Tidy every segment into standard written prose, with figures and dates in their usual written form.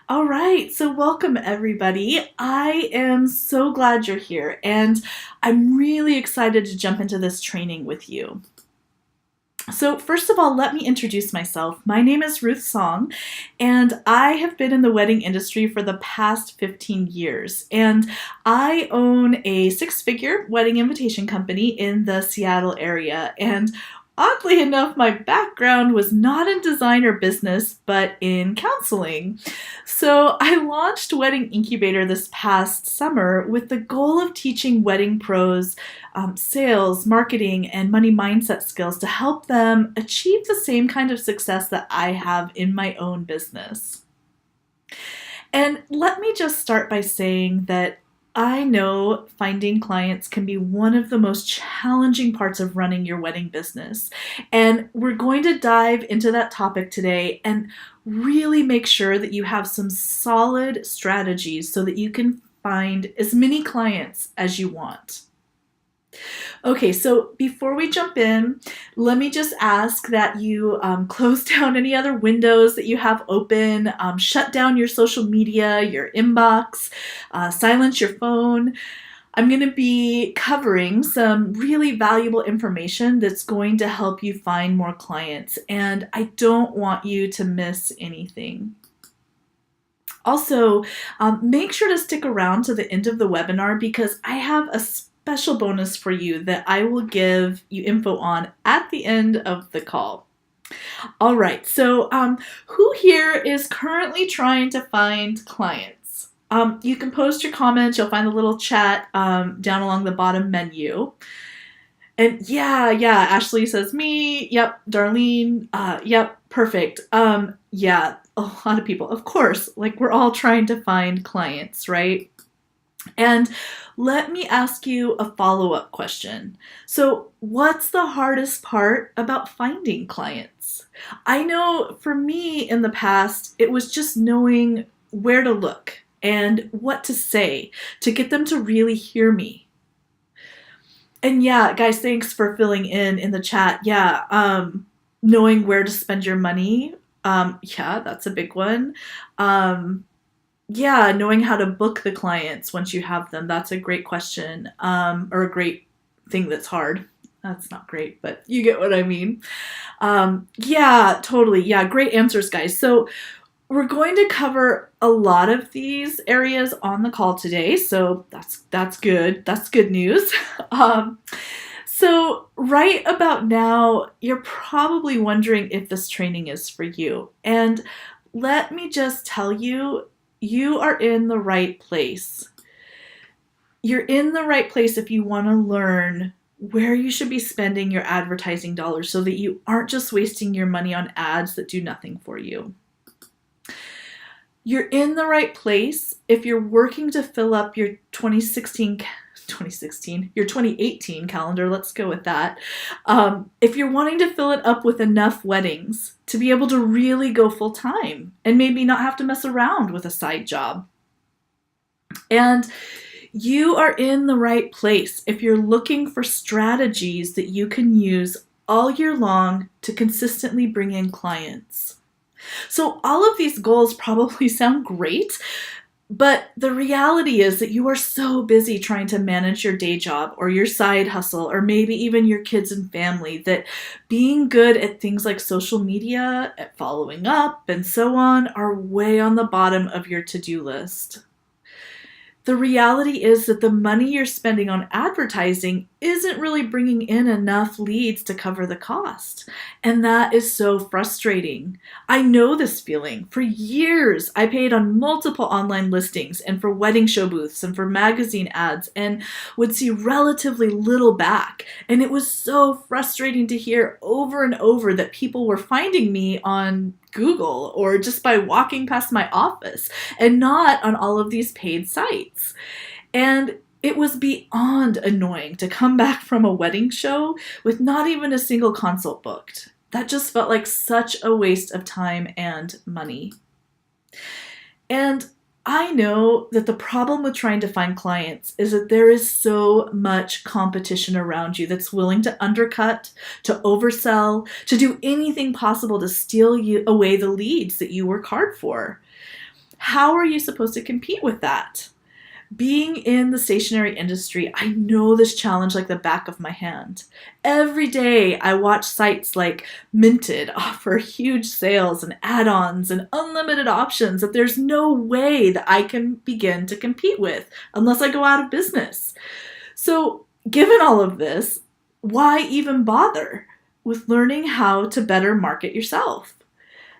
All right, so welcome everybody. I am so glad you're here, and I'm really excited to jump into this training with you. So, first of all, let me introduce myself. My name is Ruth Song, and I have been in the wedding industry for the past 15 years. And I own a six-figure wedding invitation company in the Seattle area. And oddly enough, my background was not in design or business, but in counseling. So I launched Wedding Incubator this past summer with the goal of teaching wedding pros sales, marketing, and money mindset skills to help them achieve the same kind of success that I have in my own business. And let me just start by saying that I know finding clients can be one of the most challenging parts of running your wedding business. And we're going to dive into that topic today and really make sure that you have some solid strategies so that you can find as many clients as you want. Okay, so before we jump in, let me just ask that you close down any other windows that you have open, shut down your social media, your inbox, silence your phone. I'm going to be covering some really valuable information that's going to help you find more clients, and I don't want you to miss anything. Also, make sure to stick around to the end of the webinar because I have a special bonus for you that I will give you info on at the end of the call. All right, so who here is currently trying to find clients? You can post your comments. You'll find the little chat down along the bottom menu. And yeah, Ashley says me. Yep, Darlene. Yep, perfect. Yeah, a lot of people. Of course, like we're all trying to find clients, right? And let me ask you a follow-up question. So, what's the hardest part about finding clients? I know for me in the past, it was just knowing where to look and what to say to get them to really hear me. And yeah, guys, thanks for filling in the chat. Yeah, knowing where to spend your money. Yeah, that's a big one. Yeah, knowing how to book the clients once you have them. That's a great question, or a great thing that's hard. That's not great, but you get what I mean. Yeah, totally. Yeah, great answers, guys. So we're going to cover a lot of these areas on the call today, so that's good. That's good news. So right about now, you're probably wondering if this training is for you. And let me just tell you, you are in the right place. You're in the right place if you want to learn where you should be spending your advertising dollars so that you aren't just wasting your money on ads that do nothing for you. You're in the right place if you're working to fill up your 2018 calendar, let's go with that. If you're wanting to fill it up with enough weddings to be able to really go full time and maybe not have to mess around with a side job. And you are in the right place if you're looking for strategies that you can use all year long to consistently bring in clients. So all of these goals probably sound great, but the reality is that you are so busy trying to manage your day job or your side hustle or maybe even your kids and family that being good at things like social media, at following up, and so on are way on the bottom of your to-do list. The reality is that the money you're spending on advertising isn't really bringing in enough leads to cover the cost. And that is so frustrating. I know this feeling. For years, I paid on multiple online listings and for wedding show booths and for magazine ads and would see relatively little back. And it was so frustrating to hear over and over that people were finding me on Google or just by walking past my office and not on all of these paid sites. And it was beyond annoying to come back from a wedding show with not even a single consult booked. That just felt like such a waste of time and money. And I know that the problem with trying to find clients is that there is so much competition around you that's willing to undercut, to oversell, to do anything possible to steal you away the leads that you work hard for. How are you supposed to compete with that? Being in the stationery industry, I know this challenge like the back of my hand. Every day I watch sites like Mktg offer huge sales and add-ons and unlimited options that there's no way that I can begin to compete with unless I go out of business. So given all of this, why even bother with learning how to better market yourself?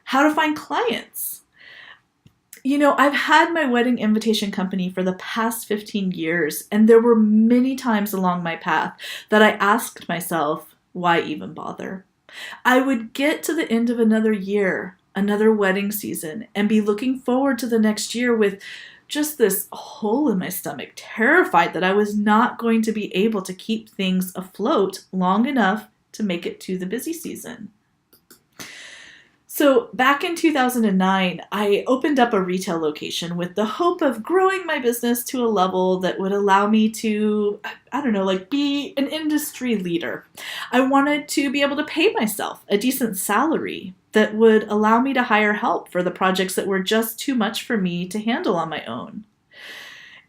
How to find clients? I've had my wedding invitation company for the past 15 years, and there were many times along my path that I asked myself, why even bother? I would get to the end of another year, another wedding season, and be looking forward to the next year with just this hole in my stomach, terrified that I was not going to be able to keep things afloat long enough to make it to the busy season. So back in 2009, I opened up a retail location with the hope of growing my business to a level that would allow me to, be an industry leader. I wanted to be able to pay myself a decent salary that would allow me to hire help for the projects that were just too much for me to handle on my own.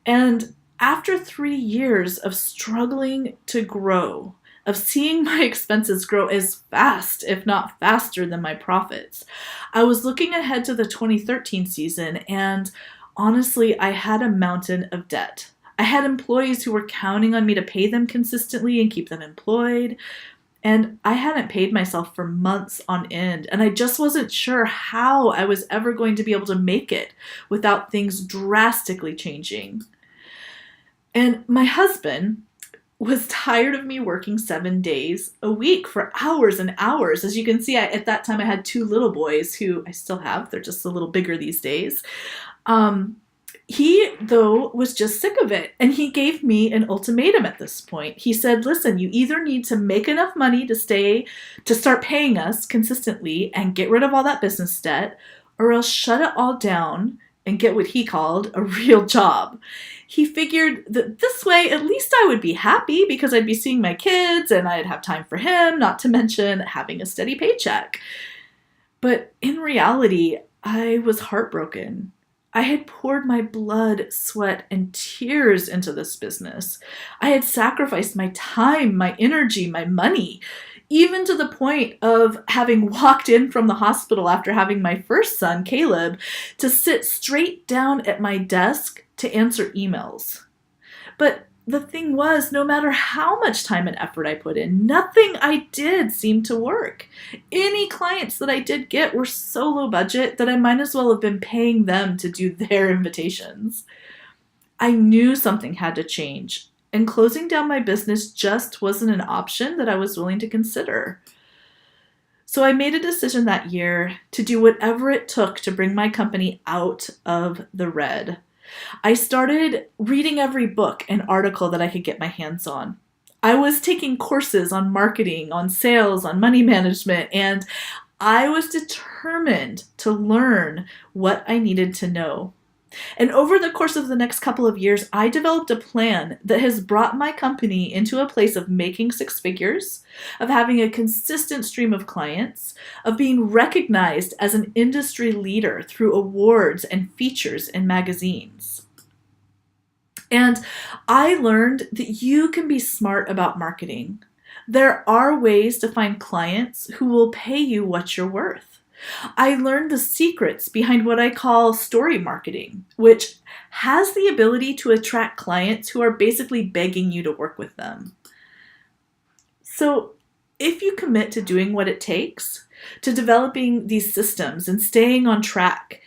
And after 3 years of struggling to grow, of seeing my expenses grow as fast, if not faster, than my profits, I was looking ahead to the 2013 season, and honestly, I had a mountain of debt. I had employees who were counting on me to pay them consistently and keep them employed, and I hadn't paid myself for months on end, and I just wasn't sure how I was ever going to be able to make it without things drastically changing. And my husband was tired of me working 7 days a week for hours and hours. As you can see, at that time I had 2 little boys who I still have. They're just a little bigger these days. He, though, was just sick of it, and he gave me an ultimatum at this point. He said, listen, you either need to make enough money to start paying us consistently and get rid of all that business debt, or else shut it all down and get what he called a real job. He figured that this way, at least I would be happy because I'd be seeing my kids and I'd have time for him, not to mention having a steady paycheck. But in reality, I was heartbroken. I had poured my blood, sweat, and tears into this business. I had sacrificed my time, my energy, my money, even to the point of having walked in from the hospital after having my first son, Caleb, to sit straight down at my desk to answer emails. But the thing was, no matter how much time and effort I put in, nothing I did seemed to work. Any clients that I did get were so low budget that I might as well have been paying them to do their invitations. I knew something had to change, and closing down my business just wasn't an option that I was willing to consider. So I made a decision that year to do whatever it took to bring my company out of the red. I started reading every book and article that I could get my hands on. I was taking courses on marketing, on sales, on money management, and I was determined to learn what I needed to know. And over the course of the next couple of years, I developed a plan that has brought my company into a place of making 6 figures, of having a consistent stream of clients, of being recognized as an industry leader through awards and features in magazines. And I learned that you can be smart about marketing. There are ways to find clients who will pay you what you're worth. I learned the secrets behind what I call story marketing, which has the ability to attract clients who are basically begging you to work with them. So if you commit to doing what it takes, to developing these systems and staying on track,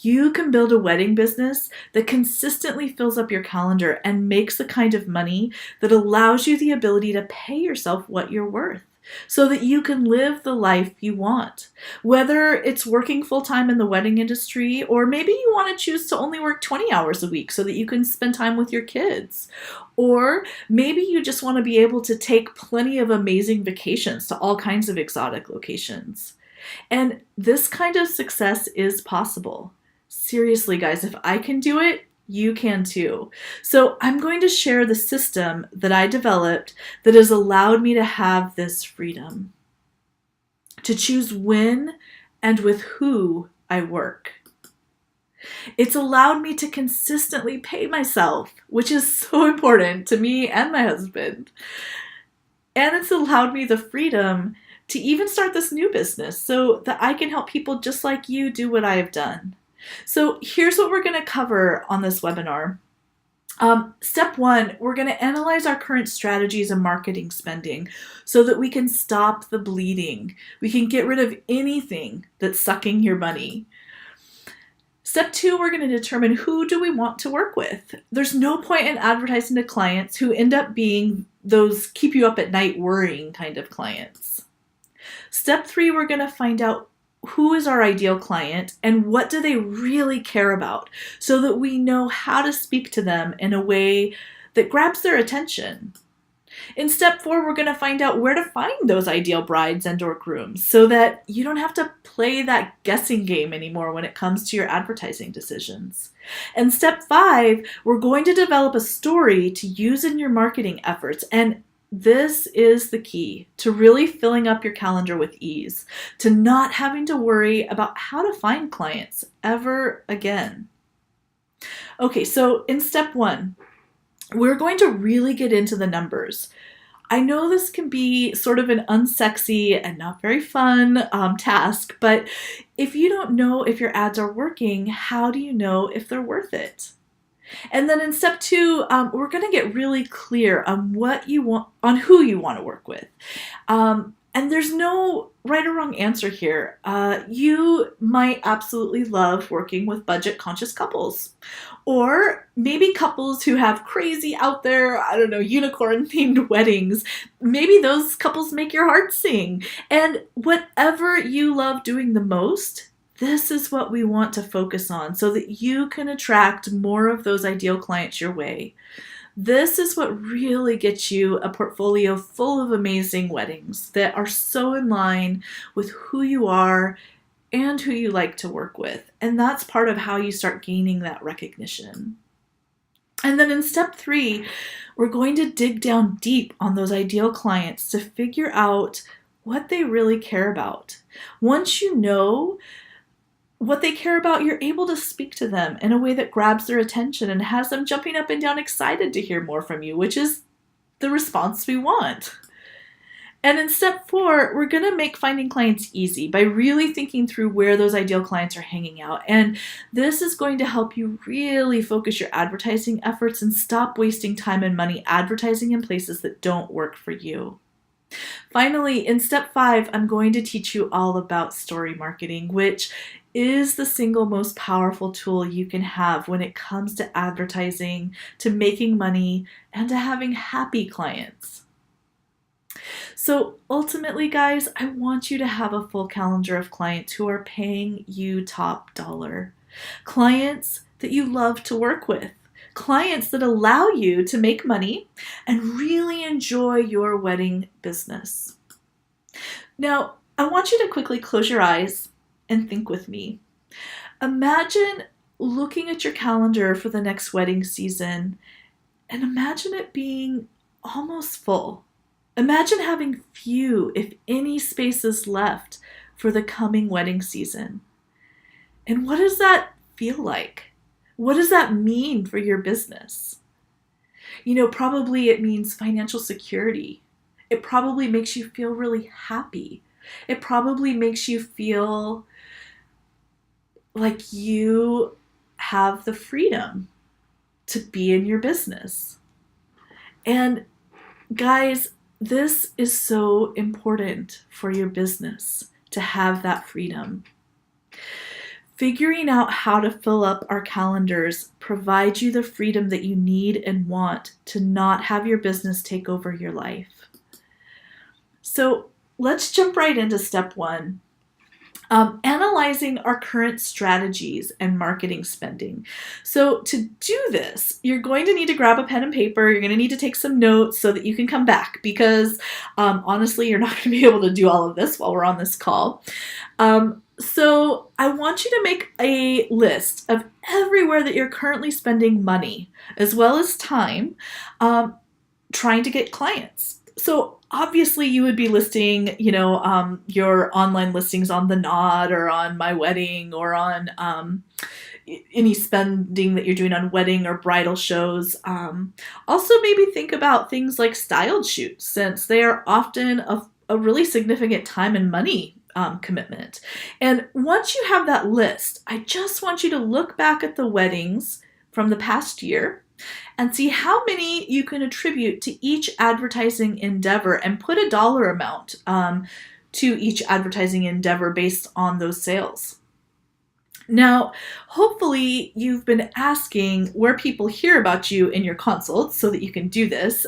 you can build a wedding business that consistently fills up your calendar and makes the kind of money that allows you the ability to pay yourself what you're worth, so that you can live the life you want. Whether it's working full-time in the wedding industry, or maybe you want to choose to only work 20 hours a week so that you can spend time with your kids. Or maybe you just want to be able to take plenty of amazing vacations to all kinds of exotic locations. And this kind of success is possible. Seriously, guys, if I can do it, you can too. So I'm going to share the system that I developed that has allowed me to have this freedom to choose when and with who I work. It's allowed me to consistently pay myself, which is so important to me and my husband. And it's allowed me the freedom to even start this new business so that I can help people just like you do what I have done. So here's what we're going to cover on this webinar. Step 1, we're going to analyze our current strategies and marketing spending so that we can stop the bleeding. We can get rid of anything that's sucking your money. Step 2, we're going to determine who do we want to work with. There's no point in advertising to clients who end up being those keep you up at night worrying kind of clients. Step 3, we're going to find out who is our ideal client and what do they really care about so that we know how to speak to them in a way that grabs their attention. In step 4, we're going to find out where to find those ideal brides and or grooms so that you don't have to play that guessing game anymore when it comes to your advertising decisions. And step 5, we're going to develop a story to use in your marketing efforts. And this is the key to really filling up your calendar with ease, to not having to worry about how to find clients ever again. Okay, so in step 1, we're going to really get into the numbers. I know this can be sort of an unsexy and not very fun task, but if you don't know if your ads are working, how do you know if they're worth it? And then in step 2, we're going to get really clear on what you want, on who you want to work with. And there's no right or wrong answer here. You might absolutely love working with budget-conscious couples. Or maybe couples who have crazy out there, unicorn-themed weddings. Maybe those couples make your heart sing. And whatever you love doing the most, this is what we want to focus on so that you can attract more of those ideal clients your way. This is what really gets you a portfolio full of amazing weddings that are so in line with who you are and who you like to work with. And that's part of how you start gaining that recognition. And then in step 3, we're going to dig down deep on those ideal clients to figure out what they really care about. Once you know what they care about, you're able to speak to them in a way that grabs their attention and has them jumping up and down excited to hear more from you, which is the response we want. And in step 4, we're going to make finding clients easy by really thinking through where those ideal clients are hanging out. And this is going to help you really focus your advertising efforts and stop wasting time and money advertising in places that don't work for you. Finally, in step 5, I'm going to teach you all about story marketing, which is the single most powerful tool you can have when it comes to advertising, to making money, and to having happy clients. So ultimately, guys, I want you to have a full calendar of clients who are paying you top dollar. Clients that you love to work with. Clients that allow you to make money and really enjoy your wedding business. Now, I want you to quickly close your eyes and think with me. Imagine looking at your calendar for the next wedding season and imagine it being almost full. Imagine having few, if any, spaces left for the coming wedding season. And what does that feel like? What does that mean for your business? Probably it means financial security. It probably makes you feel really happy. It probably makes you feel like you have the freedom to be in your business. And guys, this is so important for your business to have that freedom. Figuring out how to fill up our calendars provides you the freedom that you need and want to not have your business take over your life. So let's jump right into step 1. Analyzing our current strategies and marketing spending. So to do this, you're going to need to grab a pen and paper. You're going to need to take some notes so that you can come back because honestly, you're not going to be able to do all of this while we're on this call. So I want you to make a list of everywhere that you're currently spending money as well as time trying to get clients. So obviously you would be listing, your online listings on The Knot or on My Wedding or on, any spending that you're doing on wedding or bridal shows. Also, maybe think about things like styled shoots, since they are often a really significant time and money commitment. And once you have that list, I just want you to look back at the weddings from the past year and see how many you can attribute to each advertising endeavor and put a dollar amount to each advertising endeavor based on those sales. Now, hopefully you've been asking where people hear about you in your consults so that you can do this.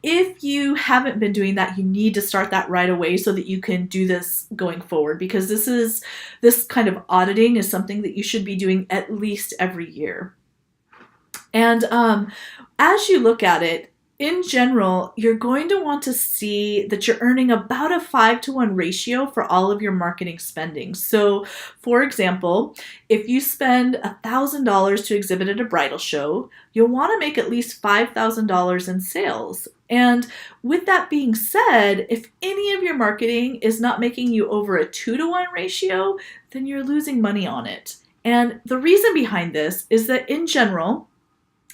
If you haven't been doing that, you need to start that right away so that you can do this going forward, because this kind of auditing is something that you should be doing at least every year. And as you look at it, in general, you're going to want to see that you're earning about a 5-to-1 ratio for all of your marketing spending. So, for example, if you spend $1,000 to exhibit at a bridal show, you'll want to make at least $5,000 in sales. And with that being said, if any of your marketing is not making you over a 2-to-1 ratio, then you're losing money on it. And the reason behind this is that in general,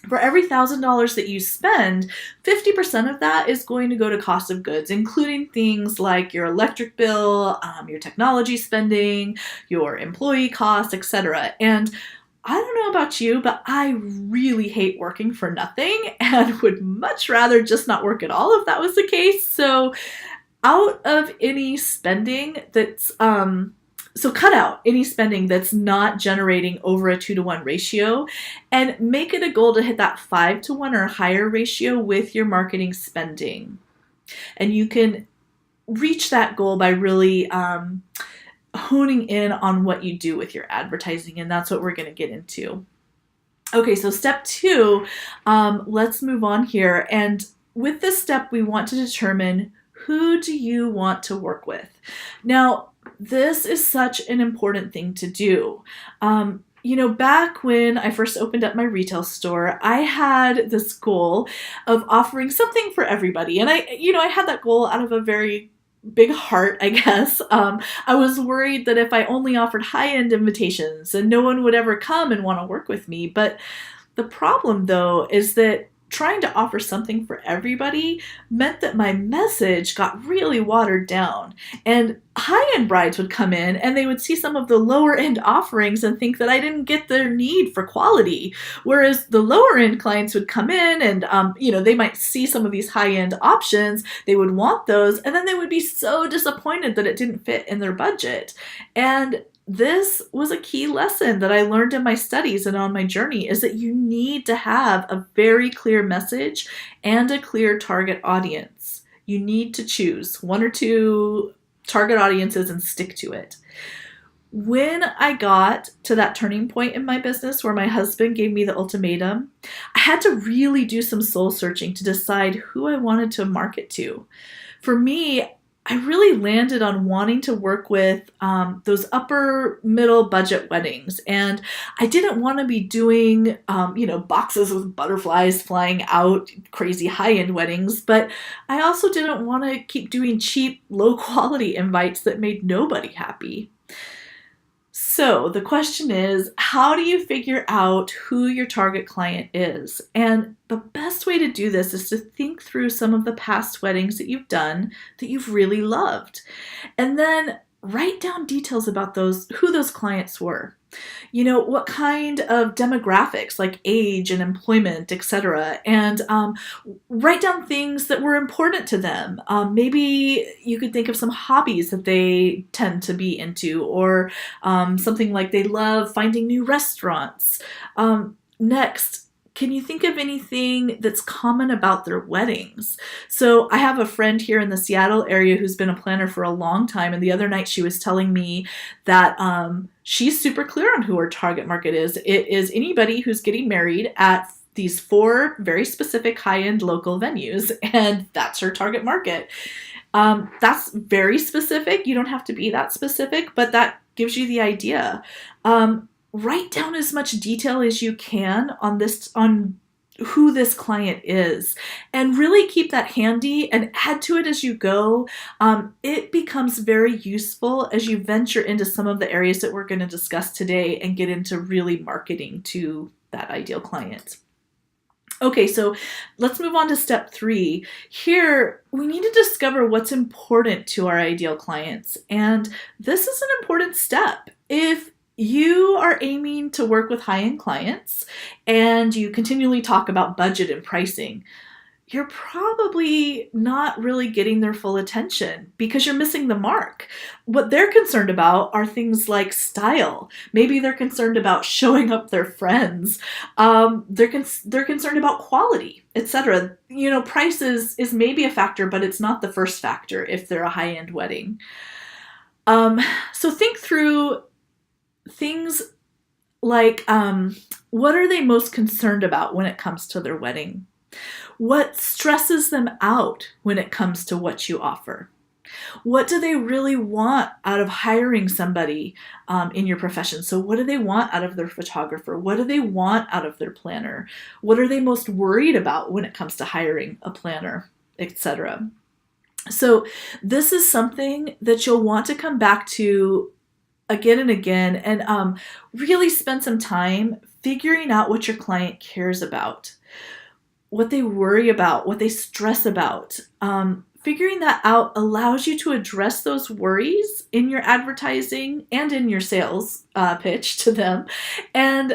for every $1,000 that you spend, 50% of that is going to go to cost of goods, including things like your electric bill, your technology spending, your employee costs, etc. And I don't know about you, but I really hate working for nothing and would much rather just not work at all if that was the case. So out of any spending that's So cut out any spending that's not generating over a 2-to-1 ratio and make it a goal to hit that 5-to-1 or higher ratio with your marketing spending. And you can reach that goal by really honing in on what you do with your advertising, and that's what we're going to get into. Okay, so step 2, let's move on here. And with this step, we want to determine who do you want to work with. Now, this is such an important thing to do. Back when I first opened up my retail store, I had this goal of offering something for everybody. And I had that goal out of a very big heart, I guess. I was worried that if I only offered high-end invitations, then no one would ever come and want to work with me. But the problem, though, is that trying to offer something for everybody meant that my message got really watered down. And high-end brides would come in and they would see some of the lower-end offerings and think that I didn't get their need for quality. Whereas the lower-end clients would come in and, they might see some of these high-end options, they would want those, and then they would be so disappointed that it didn't fit in their budget. And this was a key lesson that I learned in my studies and on my journey, is that you need to have a very clear message and a clear target audience. You need to choose 1 or 2 target audiences and stick to it. When I got to that turning point in my business where my husband gave me the ultimatum, I had to really do some soul searching to decide who I wanted to market to. For me, I really landed on wanting to work with those upper middle budget weddings. And I didn't want to be doing, boxes with butterflies flying out, crazy high-end weddings. But I also didn't want to keep doing cheap, low quality invites that made nobody happy. So the question is, how do you figure out who your target client is? And the best way to do this is to think through some of the past weddings that you've done that you've really loved. And then write down details about who those clients were. What kind of demographics like age and employment, etc. And write down things that were important to them. Maybe you could think of some hobbies that they tend to be into, or something like they love finding new restaurants. Next, can you think of anything that's common about their weddings? So I have a friend here in the Seattle area who's been a planner for a long time, and the other night she was telling me that she's super clear on who her target market is. It is anybody who's getting married at these 4 very specific high-end local venues, and that's her target market. That's very specific. You don't have to be that specific, but that gives you the idea. Write down as much detail as you can on who this client is, and really keep that handy and add to it as you go. It becomes very useful as you venture into some of the areas that we're going to discuss today and get into really marketing to that ideal client. Okay, so let's move on to step 3. Here, we need to discover what's important to our ideal clients. And this is an important step. If you are aiming to work with high-end clients and you continually talk about budget and pricing, you're probably not really getting their full attention because you're missing the mark. What they're concerned about are things like style. Maybe they're concerned about showing up their friends. They're concerned about quality, etc. Price is maybe a factor, but it's not the first factor if they're a high-end wedding. So think through things like, what are they most concerned about when it comes to their wedding? What stresses them out when it comes to what you offer? What do they really want out of hiring somebody in your profession? So what do they want out of their photographer? What do they want out of their planner? What are they most worried about when it comes to hiring a planner, etc.? So this is something that you'll want to come back to again and again, and really spend some time figuring out what your client cares about, what they worry about, what they stress about. Figuring that out allows you to address those worries in your advertising and in your sales pitch to them. And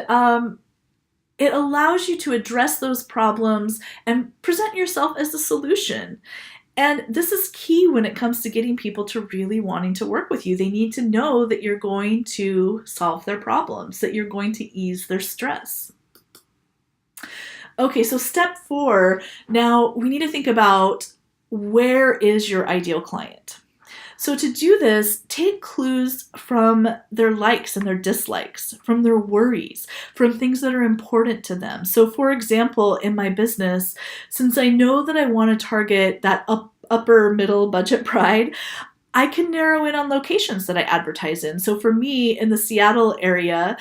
it allows you to address those problems and present yourself as the solution. And this is key when it comes to getting people to really wanting to work with you. They need to know that you're going to solve their problems, that you're going to ease their stress. Okay, so step 4, now we need to think about, where is your ideal client? So to do this, take clues from their likes and their dislikes, from their worries, from things that are important to them. So for example, in my business, since I know that I want to target that upper middle budget bride, I can narrow in on locations that I advertise in. So for me, in the Seattle area,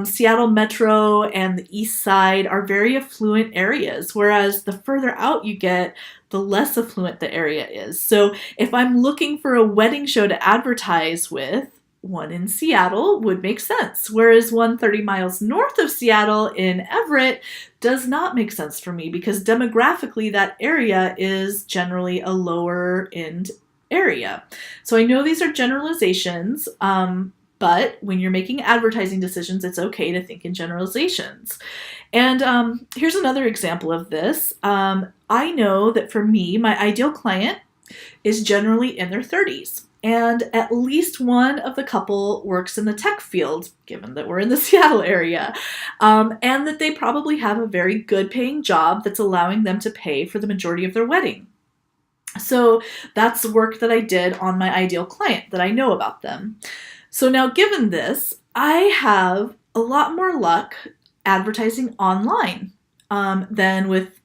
Seattle Metro and the East Side are very affluent areas, whereas the further out you get, the less affluent the area is. So if I'm looking for a wedding show to advertise with, one in Seattle would make sense, whereas one 30 miles north of Seattle in Everett does not make sense for me because demographically that area is generally a lower end area. So I know these are generalizations, but when you're making advertising decisions, it's okay to think in generalizations. And here's another example of this. I know that for me, my ideal client is generally in their 30s. And at least one of the couple works in the tech field, given that we're in the Seattle area, and that they probably have a very good paying job that's allowing them to pay for the majority of their wedding. So that's work that I did on my ideal client that I know about them. So now given this, I have a lot more luck advertising online than with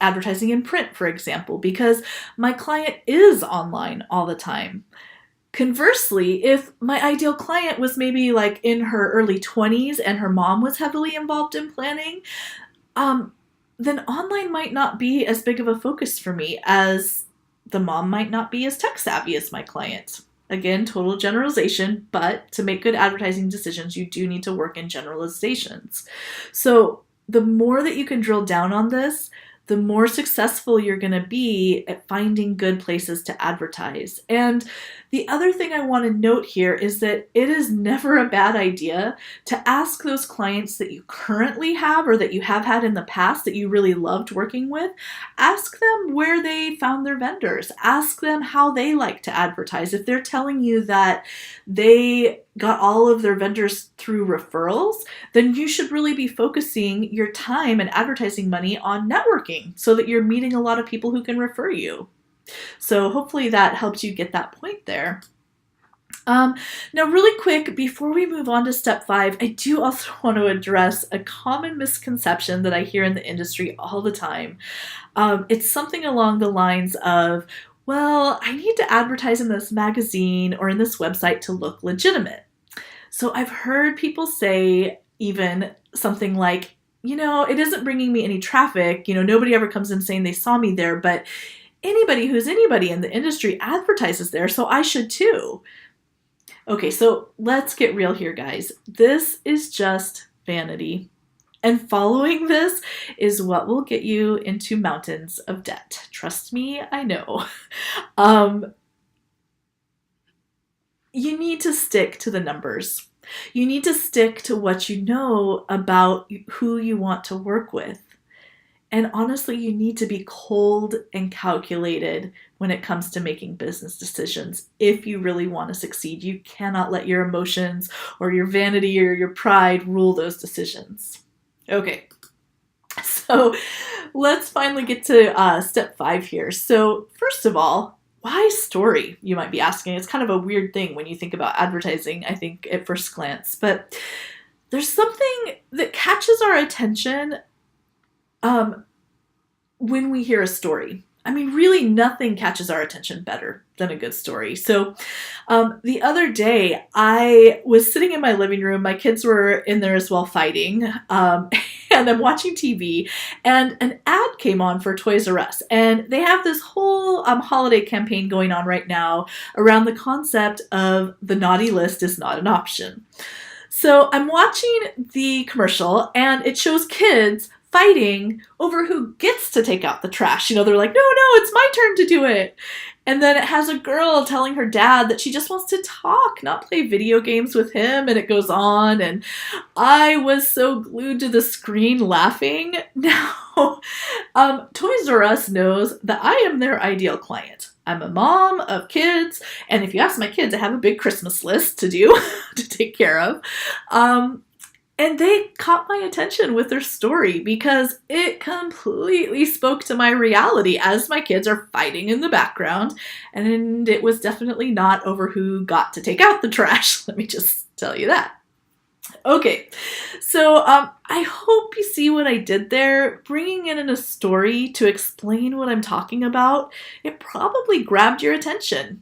advertising in print, for example, because my client is online all the time. Conversely, if my ideal client was maybe like in her early 20s and her mom was heavily involved in planning, then online might not be as big of a focus for me, as the mom might not be as tech savvy as my client. Again, total generalization, but to make good advertising decisions, you do need to work in generalizations. So the more that you can drill down on this, the more successful you're going to be at finding good places to advertise. And the other thing I want to note here is that it is never a bad idea to ask those clients that you currently have or that you have had in the past that you really loved working with, ask them where they found their vendors. Ask them how they like to advertise. If they're telling you that they got all of their vendors through referrals, then you should really be focusing your time and advertising money on networking so that you're meeting a lot of people who can refer you. So hopefully that helps you get that point there. Now really quick, before we move on to step 5, I do also want to address a common misconception that I hear in the industry all the time. It's something along the lines of, well, I need to advertise in this magazine or in this website to look legitimate. So I've heard people say even something like, it isn't bringing me any traffic. Nobody ever comes in saying they saw me there, but anybody who's anybody in the industry advertises there, so I should too. Okay, so let's get real here, guys. This is just vanity. And following this is what will get you into mountains of debt. Trust me, I know. You need to stick to the numbers. You need to stick to what you know about who you want to work with. And honestly, you need to be cold and calculated when it comes to making business decisions. If you really want to succeed, you cannot let your emotions or your vanity or your pride rule those decisions. Okay, so let's finally get to step 5 here. So first of all, why story, you might be asking? It's kind of a weird thing when you think about advertising, I think, at first glance. But there's something that catches our attention when we hear a story. I mean, really nothing catches our attention better than a good story. So the other day, I was sitting in my living room. My kids were in there as well fighting. And I'm watching TV. And an ad came on for Toys R Us. And they have this whole holiday campaign going on right now around the concept of the naughty list is not an option. So I'm watching the commercial, and it shows kids fighting over who gets to take out the trash. They're like, no, it's my turn to do it. And then it has a girl telling her dad that she just wants to talk, not play video games with him. And it goes on. And I was so glued to the screen laughing. Now, Toys R Us knows that I am their ideal client. I'm a mom of kids. And if you ask my kids, I have a big Christmas list to do, to take care of. And they caught my attention with their story because it completely spoke to my reality as my kids are fighting in the background. And it was definitely not over who got to take out the trash. Let me just tell you that. Okay, so I hope you see what I did there. Bringing in a story to explain what I'm talking about, it probably grabbed your attention.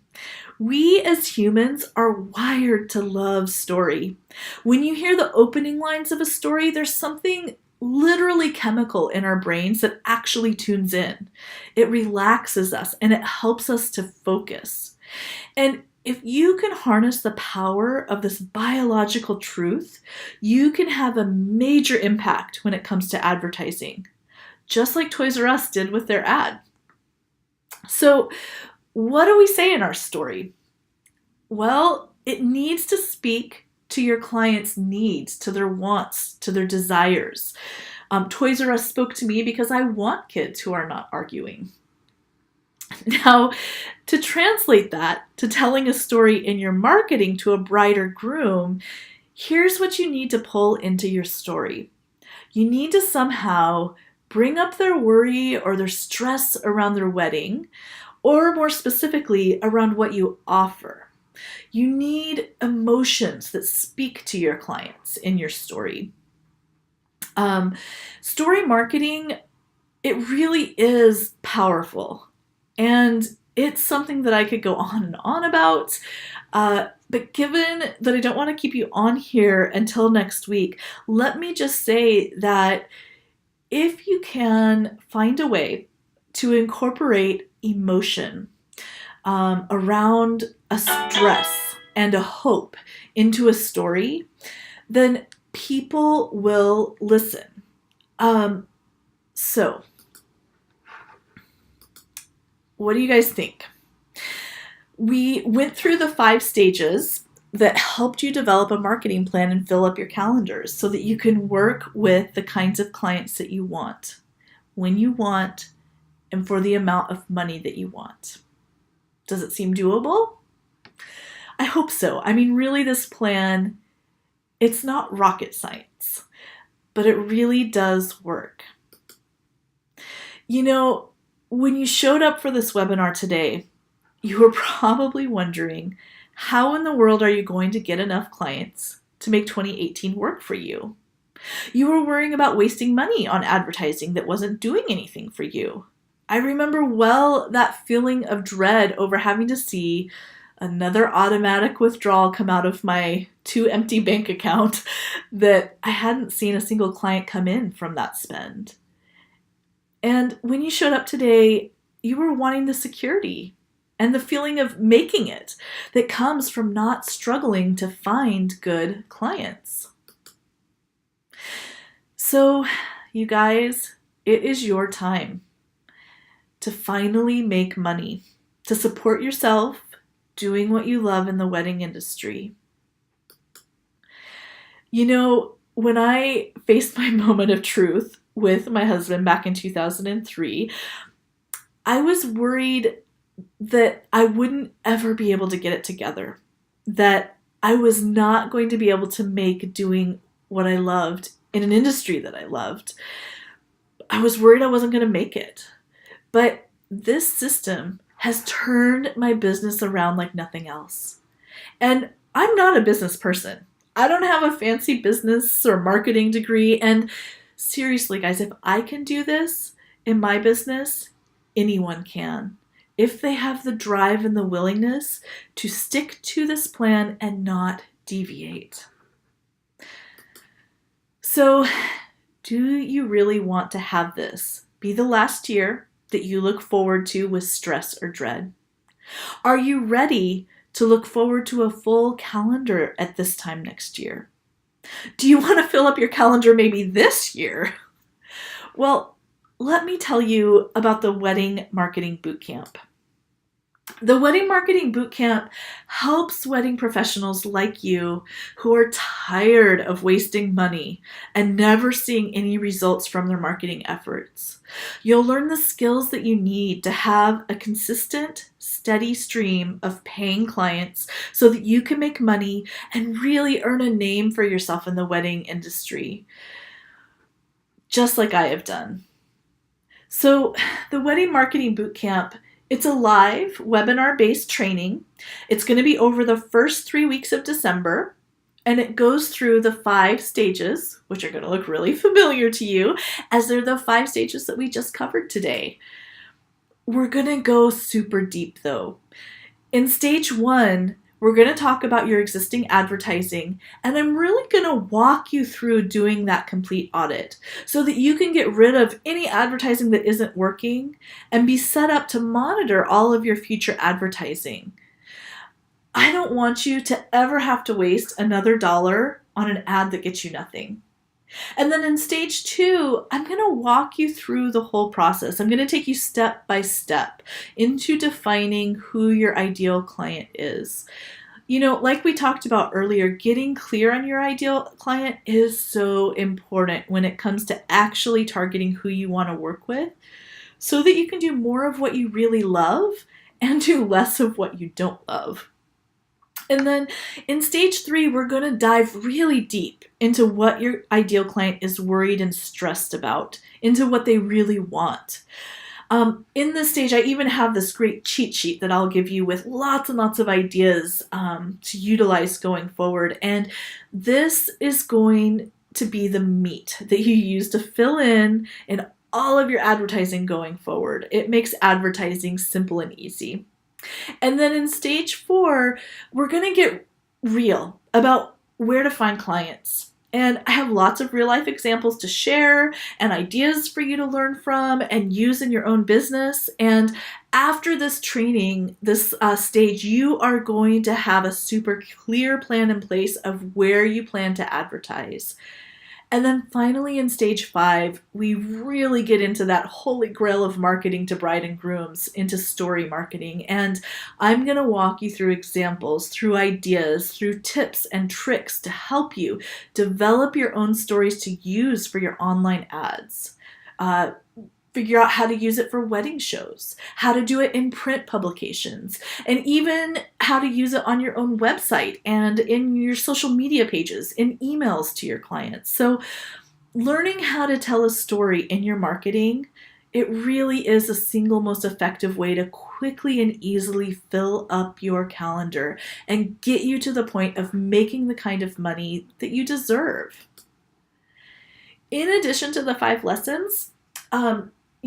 We as humans are wired to love story. When you hear the opening lines of a story, there's something literally chemical in our brains that actually tunes in. It relaxes us and it helps us to focus. And if you can harness the power of this biological truth, you can have a major impact when it comes to advertising, just like Toys R Us did with their ad. So, what do we say in our story? Well, it needs to speak to your client's needs, to their wants, to their desires. Toys R Us spoke to me because I want kids who are not arguing. Now, to translate that to telling a story in your marketing to a bride or groom, here's what you need to pull into your story. You need to somehow bring up their worry or their stress around their wedding, or more specifically, around what you offer. You need emotions that speak to your clients in your story. Story marketing, it really is powerful. And it's something that I could go on and on about. But given that I don't want to keep you on here until next week, let me just say that if you can find a way to incorporate emotion around a stress and a hope into a story, then people will listen. So, what do you guys think? We went through the 5 stages that helped you develop a marketing plan and fill up your calendars so that you can work with the kinds of clients that you want, when you want, and for the amount of money that you want. Does it seem doable? I hope so. I mean, really, this plan, it's not rocket science, but it really does work. You know, when you showed up for this webinar today, you were probably wondering, how in the world are you going to get enough clients to make 2018 work for you? You were worrying about wasting money on advertising that wasn't doing anything for you. I remember well that feeling of dread over having to see another automatic withdrawal come out of my too empty bank account that I hadn't seen a single client come in from that spend. And when you showed up today, you were wanting the security and the feeling of making it that comes from not struggling to find good clients. So, you guys, it is your time to finally make money, to support yourself doing what you love in the wedding industry. You know, when I faced my moment of truth with my husband back in 2003, I was worried that I wouldn't ever be able to get it together, that I was not going to be able to make doing what I loved in an industry that I loved. I was worried I wasn't going to make it. But this system has turned my business around like nothing else. And I'm not a business person. I don't have a fancy business or marketing degree. And seriously, guys, if I can do this in my business, anyone can. If they have the drive and the willingness to stick to this plan and not deviate. So, do you really want to have this be the last year that you look forward to with stress or dread? Are you ready to look forward to a full calendar at this time next year? Do you want to fill up your calendar maybe this year? Well, let me tell you about the Wedding Marketing Bootcamp. The Wedding Marketing Bootcamp helps wedding professionals like you who are tired of wasting money and never seeing any results from their marketing efforts. You'll learn the skills that you need to have a consistent, steady stream of paying clients so that you can make money and really earn a name for yourself in the wedding industry, just like I have done. So, the Wedding Marketing Bootcamp, it's a live webinar-based training. It's going to be over the first 3 weeks of December, and it goes through the 5 stages, which are going to look really familiar to you, as they're the 5 stages that we just covered today. We're going to go super deep, though. In stage 1, we're going to talk about your existing advertising, and I'm really going to walk you through doing that complete audit so that you can get rid of any advertising that isn't working and be set up to monitor all of your future advertising. I don't want you to ever have to waste another dollar on an ad that gets you nothing. And then in stage 2, I'm going to walk you through the whole process. I'm going to take you step by step into defining who your ideal client is. You know, like we talked about earlier, getting clear on your ideal client is so important when it comes to actually targeting who you want to work with so that you can do more of what you really love and do less of what you don't love. And then in stage 3, we're going to dive really deep into what your ideal client is worried and stressed about, into what they really want. In this stage, I even have this great cheat sheet that I'll give you with lots and lots of ideas to utilize going forward. And this is going to be the meat that you use to fill in all of your advertising going forward. It makes advertising simple and easy. And then in stage 4, we're going to get real about where to find clients. And I have lots of real life examples to share and ideas for you to learn from and use in your own business. And after this training, this stage, you are going to have a super clear plan in place of where you plan to advertise. And then finally in stage 5, we really get into that holy grail of marketing to bride and grooms, into story marketing. And I'm going to walk you through examples, through ideas, through tips and tricks to help you develop your own stories to use for your online ads. Figure out how to use it for wedding shows, how to do it in print publications, and even how to use it on your own website and in your social media pages, in emails to your clients. So learning how to tell a story in your marketing, it really is the single most effective way to quickly and easily fill up your calendar and get you to the point of making the kind of money that you deserve. In addition to the 5 lessons,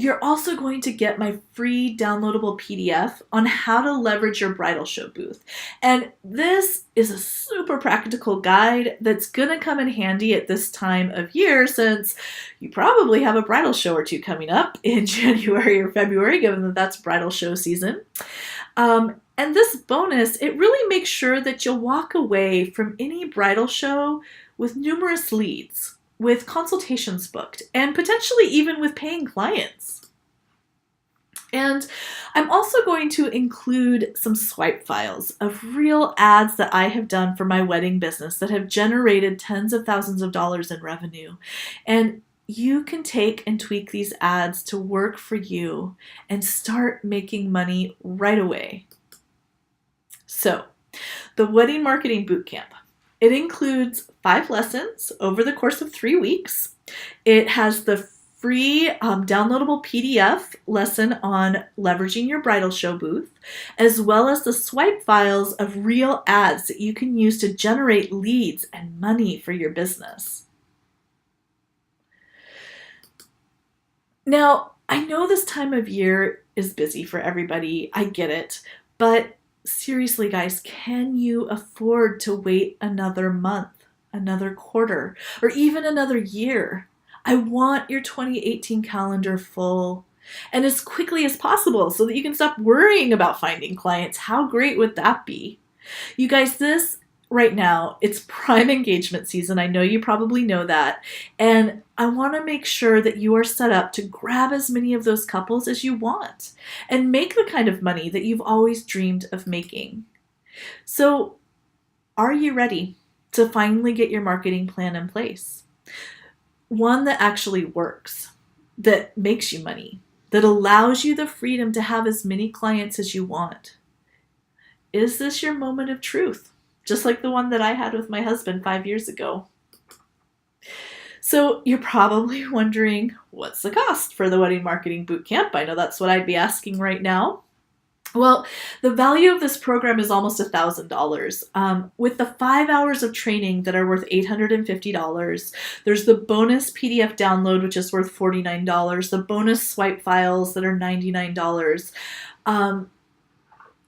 you're also going to get my free downloadable PDF on how to leverage your bridal show booth. And this is a super practical guide that's going to come in handy at this time of year, since you probably have a bridal show or two coming up in January or February, given that that's bridal show season. And this bonus, it really makes sure that you'll walk away from any bridal show with numerous leads, with consultations booked, and potentially even with paying clients. And I'm also going to include some swipe files of real ads that I have done for my wedding business that have generated tens of thousands of dollars in revenue. And you can take and tweak these ads to work for you and start making money right away. So, the Wedding Marketing Bootcamp. It includes 5 lessons over the course of 3 weeks. It has the free downloadable PDF lesson on leveraging your bridal show booth, as well as the swipe files of real ads that you can use to generate leads and money for your business. Now, I know this time of year is busy for everybody. I get it. But seriously, guys, can you afford to wait another month, another quarter, or even another year? I want your 2018 calendar full and as quickly as possible so that you can stop worrying about finding clients. How great would that be? You guys, this right now, it's prime engagement season. I know you probably know that. And I want to make sure that you are set up to grab as many of those couples as you want and make the kind of money that you've always dreamed of making. So, are you ready to finally get your marketing plan in place? One that actually works, that makes you money, that allows you the freedom to have as many clients as you want. Is this your moment of truth? Just like the one that I had with my husband 5 years ago. So you're probably wondering, what's the cost for the Wedding Marketing Bootcamp? I know that's what I'd be asking right now. Well, the value of this program is almost $1,000. With the 5 hours of training that are worth $850, there's the bonus PDF download, which is worth $49, the bonus swipe files that are $99.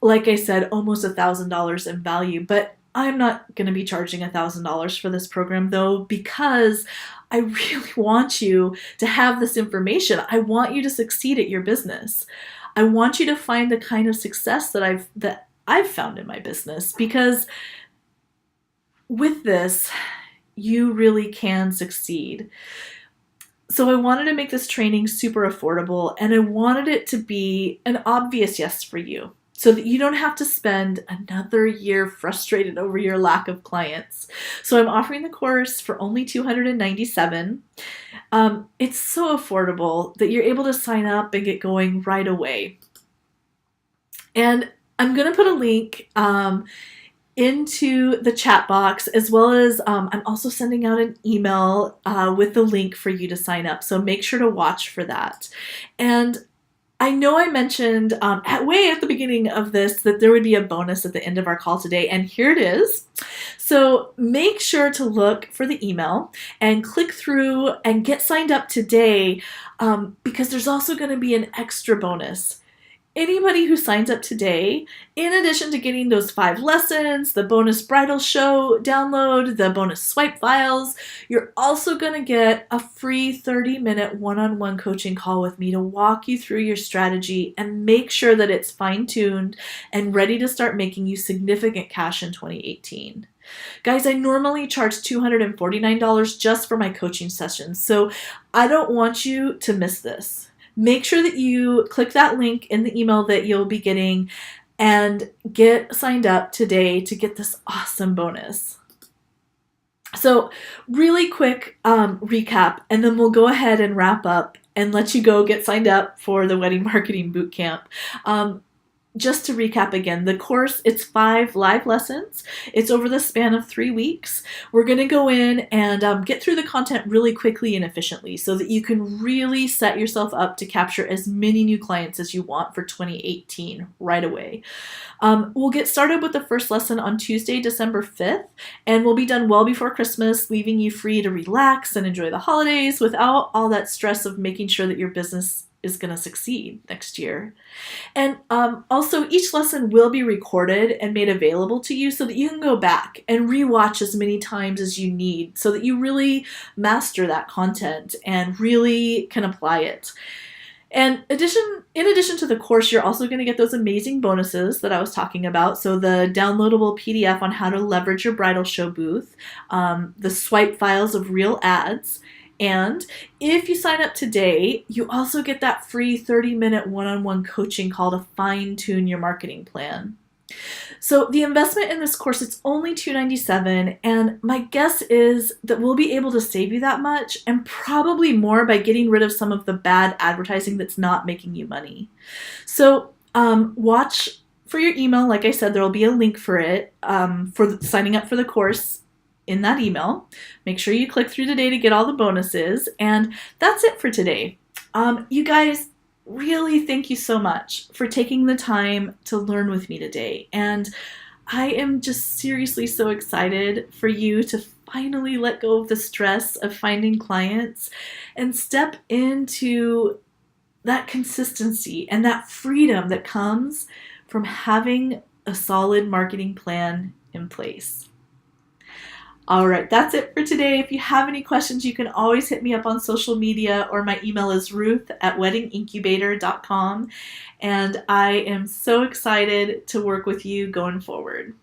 Like I said, almost $1,000 in value, but I'm not going to be charging $1,000 for this program, though, because I really want you to have this information. I want you to succeed at your business. I want you to find the kind of success that I've found in my business, because with this, you really can succeed. So I wanted to make this training super affordable, and I wanted it to be an obvious yes for you, so that you don't have to spend another year frustrated over your lack of clients. So I'm offering the course for only $297. It's so affordable that you're able to sign up and get going right away. And I'm going to put a link into the chat box, as well as I'm also sending out an email with the link for you to sign up. So make sure to watch for that. And I know I mentioned way at the beginning of this that there would be a bonus at the end of our call today, and here it is. So make sure to look for the email and click through and get signed up today, because there's also going to be an extra bonus. Anybody who signs up today, in addition to getting those 5 lessons, the bonus bridal show download, the bonus swipe files, you're also going to get a free 30-minute one-on-one coaching call with me to walk you through your strategy and make sure that it's fine-tuned and ready to start making you significant cash in 2018. Guys, I normally charge $249 just for my coaching sessions, so I don't want you to miss this. Make sure that you click that link in the email that you'll be getting and get signed up today to get this awesome bonus. So really quick recap, and then we'll go ahead and wrap up and let you go get signed up for the Wedding Marketing Bootcamp. Just to recap again, the course, it's 5 live lessons. It's over the span of 3 weeks. We're going to go in and get through the content really quickly and efficiently so that you can really set yourself up to capture as many new clients as you want for 2018 right away. We'll get started with the first lesson on Tuesday, December 5th, and we'll be done well before Christmas, leaving you free to relax and enjoy the holidays without all that stress of making sure that your business is going to succeed next year. And also, each lesson will be recorded and made available to you so that you can go back and rewatch as many times as you need so that you really master that content and really can apply it. And in addition to the course, you're also going to get those amazing bonuses that I was talking about. So the downloadable PDF on how to leverage your bridal show booth, the swipe files of real ads, and if you sign up today, you also get that free 30-minute one-on-one coaching call to fine-tune your marketing plan. So the investment in this course, it's only $297, and my guess is that we'll be able to save you that much and probably more by getting rid of some of the bad advertising that's not making you money. So watch for your email. Like I said, there will be a link for it for signing up for the course in that email. Make sure you click through today to get all the bonuses. And that's it for today. You guys, really thank you so much for taking the time to learn with me today. And I am just seriously so excited for you to finally let go of the stress of finding clients and step into that consistency and that freedom that comes from having a solid marketing plan in place. All right, that's it for today. If you have any questions, you can always hit me up on social media, or my email is ruth@weddingincubator.com. And I am so excited to work with you going forward.